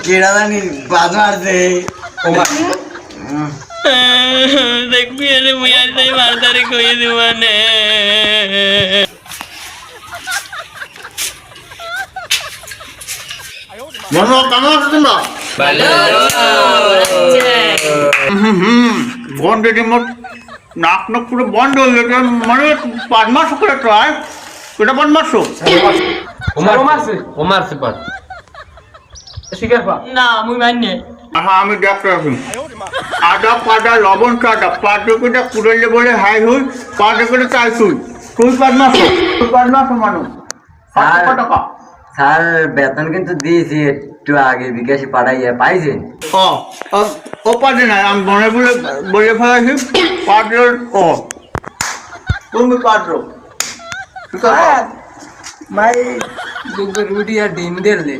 কেডা জানি বাজ মারছে দেখবি এলে মুই আজ তাই মারদারে কইয়ে দিবানে মনো কেমন আছো তোমরা বন্ধ দিদি মোট নাক নাক পুরো বন্ধ হয়ে গেছে মানে 5 মাস করে ট্রাই এটা 5 মাস ওমারছে পাত শিকার পা না মুই মাননে হ্যাঁ আমি ডাক্তার আছি আদা পাটা লবণ কাটা পাটা করে কুড়েলে বলে হাই হই পাটা করে চাই তুই 5 মাস মানুষ টাকা স্যার বেতন কিন্তু দিয়েছি একটু আগে বিকাশে পাঠাইয়া পাইছেন ও পাটে না আমি মনে বলে বলে ফেলাছি পাটের তুমি পাটরো ভাই দুটো রুটি আর ডিম দিলে